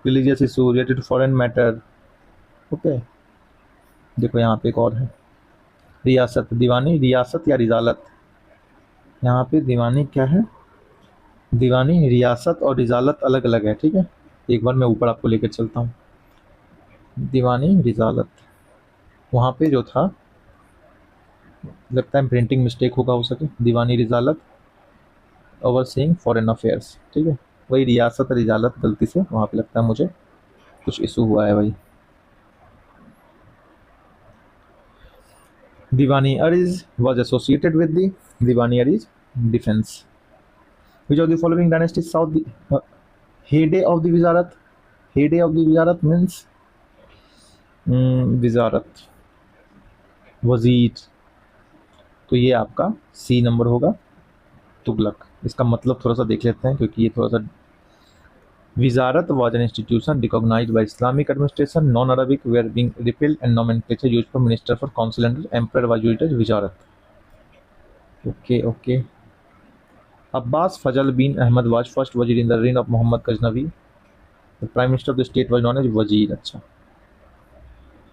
religious issue related to foreign matter. Okay, देखो यहाँ पे एक और है, रियासत, दीवानी रियासत या रिजालत, यहाँ पे दीवानी क्या है, दीवानी रियासत और रिजालत अलग अलग है, ठीक है। एक बार मैं ऊपर आपको लेकर चलता हूँ। दीवानी रिजालत, वहाँ पे जो था, लगता है प्रिंटिंग मिस्टेक होगा, हो सके, दीवानी रिजालत ओवरसीइंग फॉरेन अफेयर्स, ठीक है, वही रियासत रिजालत, गलती से वहाँ पे लगता है मुझे कुछ इशू हुआ है भाई। दीवानी Areej was associated with the Diwani Aris defense. Which of the following dynasties saw the heyday of the Wizarat? Heyday of the Wizarat means विजारत वजीर, तो ये आपका सी नंबर होगा, तुगलक। इसका मतलब थोड़ा सा देख लेते हैं क्योंकि ये थोड़ा सा, विजारत was an institution recognized by Islamic administration, non-Arabic were being repealed and nomenclature used for minister for council and emperor was used as Wizarat. Okay okay. Abbas Fazl bin Ahmad was first wazir in the reign of Muhammad Ghaznavi. The prime minister of the state was known as wazir। अच्छा,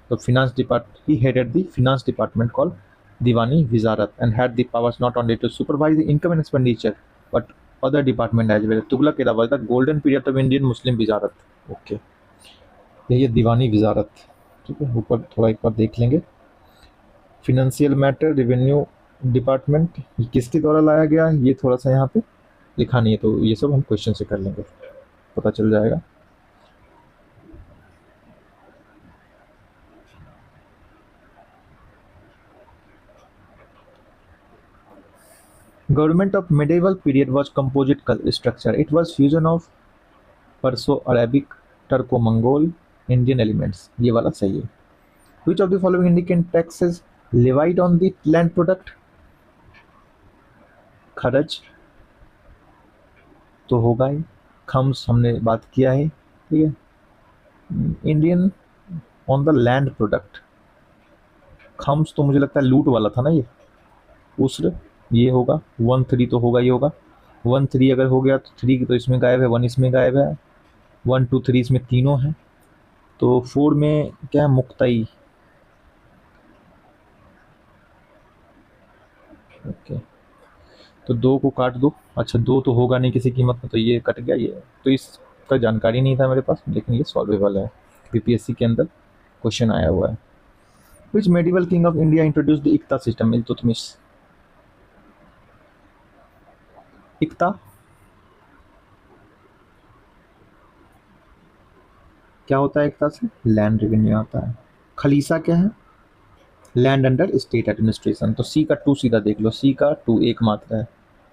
तो finance department, he headed the finance department called Diwani Wizarat and had the powers not only to supervise the income and expenditure but other department as well। Tughlaq era was the golden period of Indian Muslim Wizarat। Okay, यही है दीवानी विजारत, ठीक है। ऊपर थोड़ा एक बार देख लेंगे। फिनेंशियल मैटर, रेवेन्यू डिपार्टमेंट किसके द्वारा लाया गया, ये थोड़ा सा यहाँ पे लिखा नहीं है, तो ये सब हम क्वेश्चन से कर लेंगे, पता चल जाएगा। Government of medieval period was composite structure. It was fusion of Perso-Arabic, Turco-Mongol, Indian elements। ये वाला सही है। Which of the following Indian taxes levied on the land product? खरच तो होगा ही, खम्स हमने बात किया है, ठीक है। Indian on the land product, comes तो मुझे लगता है लूट वाला था ना ये, उस्र ये होगा, 1-3 तो होगा ही होगा। 1-3 अगर हो गया तो 3 तो इसमें गायब है, 1 इसमें गायब है, 1-2-3 इसमें तीनों हैं, तो 4 में क्या है, मुक्तई। ओके, तो 2 को काट दो। अच्छा, 2 तो होगा नहीं किसी कीमत में, तो ये कट गया, ये तो इसका जानकारी नहीं था मेरे पास, लेकिन ये सॉल्वेबल है, बीपीएससी के अंदर क्वेश्चन आया हुआ है। Which medieval king of India introduce the iqta system? Iltutmish. Iqta क्या होता है, इक्ता से लैंड रेवेन्यू आता है। खलीसा क्या है, लैंड अंडर स्टेट एडमिनिस्ट्रेशन। तो सी का 2 सीधा देख लो, सी का 2 एक मात्रा है,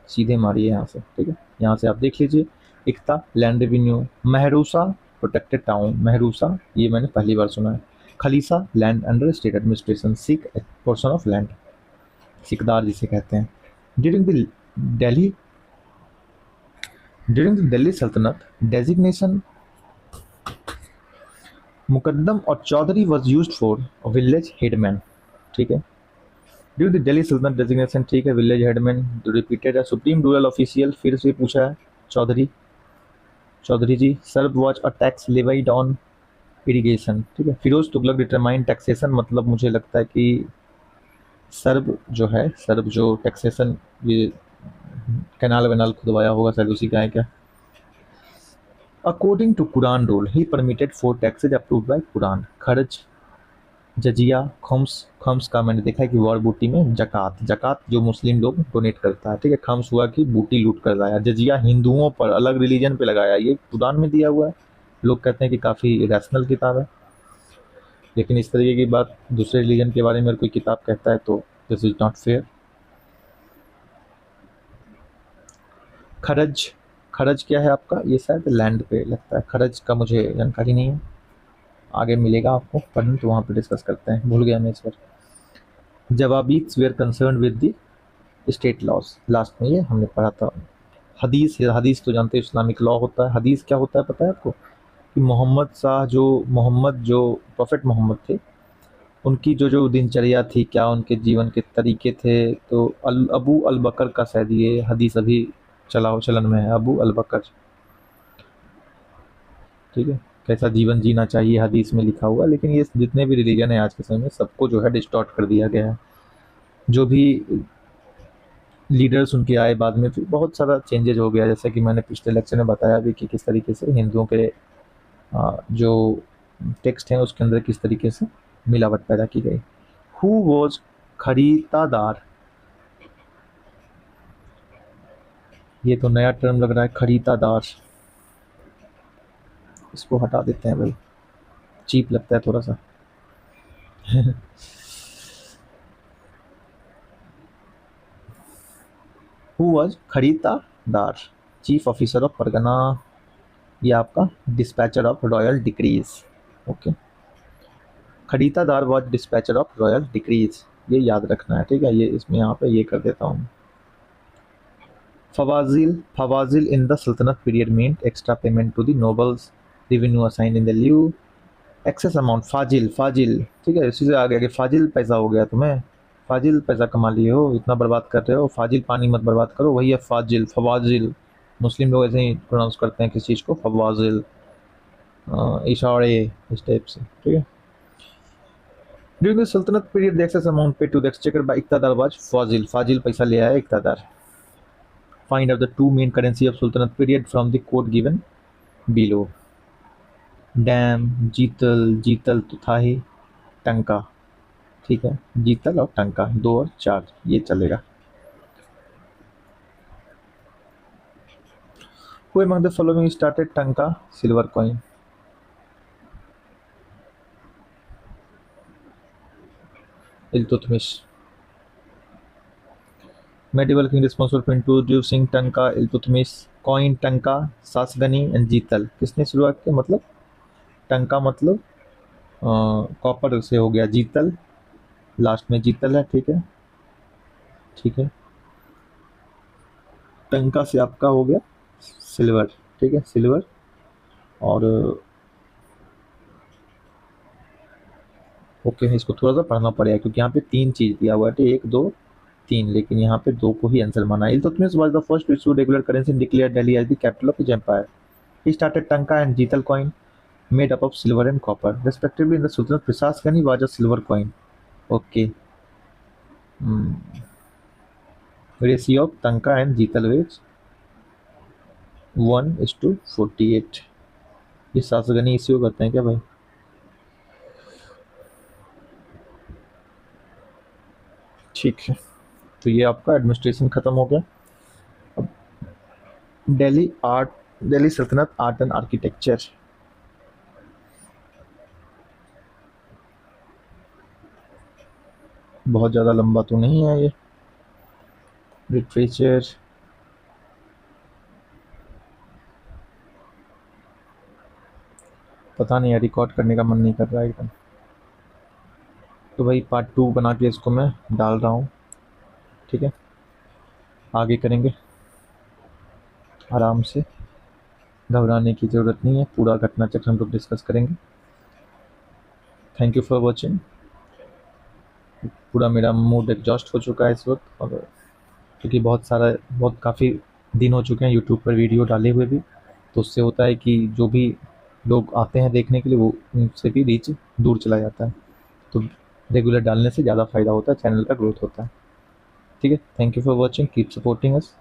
सीधे मारिए यहाँ से, ठीक है। यहाँ से आप देख लीजिए, iqta land revenue, Mahrusa protected town, Mahrusa ये मैंने पहली बार सुना है। Khalisa land under state administration, shiq portion of land, shiqdar जिसे कहते हैं। During the Delhi sultanate designation muqaddam और chaudhary was use for village headman, ठीक है। During the Delhi sultanate designation, ठीक है, विलेज हेडमैन रिपीटेड है। सुप्रीम रूरल ऑफिशियल फिर से पूछा है, chaudhary, chaudhary ji. Sharb was a tax levied on irrigation, ठीक है। फिरोज तुगलक डिटरमाइन टैक्सेशन, मतलब मुझे लगता है कि सर्व जो है, सर्व जो टैक्सेशन, ये कैनाल वैनाल खुदवाया होगा शायद उसी का है क्या। अकॉर्डिंग टू कुरान रूल ही permitted 4 taxes approved by Quran. Kharaj, jizya, comes, comes का मैंने देखा है कि वॉर बूटी में जकात, जकात जो मुस्लिम लोग डोनेट करता है, ठीक है। खम्स हुआ कि बूटी लूट कर लाया। जजिया हिंदुओं पर, अलग रिलीजन पे लगाया, ये कुरान में दिया हुआ है। लोग कहते हैं कि काफ़ी रैशनल किताब है, लेकिन इस तरीके की बात दूसरे रिलीजन के बारे में कोई किताब कहता है तो दिस इज नॉट फेयर। खरज, खरज क्या है आपका, ये शायद लैंड पे लगता है, खरज का मुझे जानकारी नहीं है, आगे मिलेगा आपको पढ़ने तो वहाँ पे डिस्कस करते हैं, भूल गया मैं इस बार। Zawabits were concerned with the state laws, last में ये हमने पढ़ा था। हदीस, हदीस तो जानते हैं इस्लामिक लॉ होता है। हदीस क्या होता है पता है आपको, कि मोहम्मद जो प्रोफेट मोहम्मद थे, उनकी जो दिनचर्या थी, क्या उनके जीवन के तरीके थे, तो अबू अल बकर का शायद ये हदीस अभी चलन में है, अबू अल बकर, ठीक है। कैसा जीवन जीना चाहिए हदीस में लिखा हुआ, लेकिन ये जितने भी रिलीजन है आज के समय में सबको जो है डिस्टॉर्ट कर दिया गया है। जो भी लीडर्स उनके आए बाद में फिर बहुत सारा चेंजेज हो गया, जैसे कि मैंने पिछले लेक्चर में बताया भी कि किस तरीके से हिंदुओं के जो टेक्स्ट हैं उसके अंदर किस तरीके से मिलावट पैदा की गई। हु वॉज खरीदादार, ये तो नया टर्म लग रहा है, खरीदादार। इसको हटा देते हैं भाई, चीप लगता है थोड़ा सा। Who was kharidadar, chief officer of pargana, ये आपका dispatcher of royal decrees. Okay, kharidadar was dispatcher of royal decrees, ये याद रखना है, ठीक है। ये इसमें यहाँ पे ये कर देता हूँ। Fawazil, fawazil in the sultanate period mean extra payment to the nobles, revenue assign in the lieu, excess amount. Fazil, fazil, ठीक है, इसी से आ गया कि फाजिल पैसा हो गया तुम्हें, फाजिल पैसा कमा लिए हो, इतना बर्बाद कर रहे हो, फाजिल पानी मत बर्बाद करो, वही है फाजिल, फवाजिल। मुस्लिम लोग ऐसे ही प्रोनाउंस करते हैं किसी चीज़ को, फवाजिल, इशारे इस टाइप से, ठीक है। During the sultanate period the excess amount pay to the exchequer by iqtadar was fazil, fazil पैसा ले आया iqtadar. Find out the two main currency of sultanate period from the code given below. Dam, jital, jital तो था ही, टंका, ठीक है, जीतल और टंका 2 और 4 ये चलेगा। Who among the following started टंका silver coin? Iltutmish. Medieval king responsible for introducing टंका, इल्तुतमिश, कॉइन टंका, सासगनी एंड जीतल। किसने शुरुआत किया, मतलब टंका मतलब कॉपर से हो गया, जीतल लास्ट में जीतल है, ठीक है, ठीक है। टंका से आपका हो गया सिल्वर, ठीक है, सिल्वर। और ओके, इसको थोड़ा सा पढ़ना पड़ेगा क्योंकि यहाँ पे 3 चीज़ दिया हुआ है, 1 2 3, लेकिन यहाँ पे 2 को ही आंसर माना। Iltutmish was the first to issue regular currency and declare Delhi as the capital of his empire. He started tanka and jital coin made up of silver and copper respectively in the Sultanate. Prisasgani was a silver coin. Okay. Ratio of Tanka and Jeetal weights 1:48. ये सासगनी इश्यू करते हैं क्या भाई? ठीक है, तो ये आपका एडमिनिस्ट्रेशन खत्म हो गया। अब दिल्ली आर्ट, दिल्ली सल्तनत आर्ट एंड आर्किटेक्चर। बहुत ज़्यादा लंबा तो नहीं है ये। लिटरेचर, पता नहीं यार, रिकॉर्ड करने का मन नहीं कर रहा है एकदम, तो भाई पार्ट 2 बना के इसको मैं डाल रहा हूँ, ठीक है। आगे करेंगे आराम से, घबराने की ज़रूरत नहीं है, पूरा घटना चक्र हम लोग डिस्कस करेंगे। Thank you for watching. पूरा मेरा मूड एग्जॉस्ट हो चुका है इस वक्त, और क्योंकि बहुत काफ़ी दिन हो चुके हैं यूट्यूब पर वीडियो डाले हुए भी, तो उससे होता है कि जो भी लोग आते हैं देखने के लिए वो उनसे भी रीच दूर चला जाता है, तो रेगुलर डालने से ज़्यादा फ़ायदा होता है, चैनल का ग्रोथ होता है, ठीक है। Thank you for watching, keep supporting us.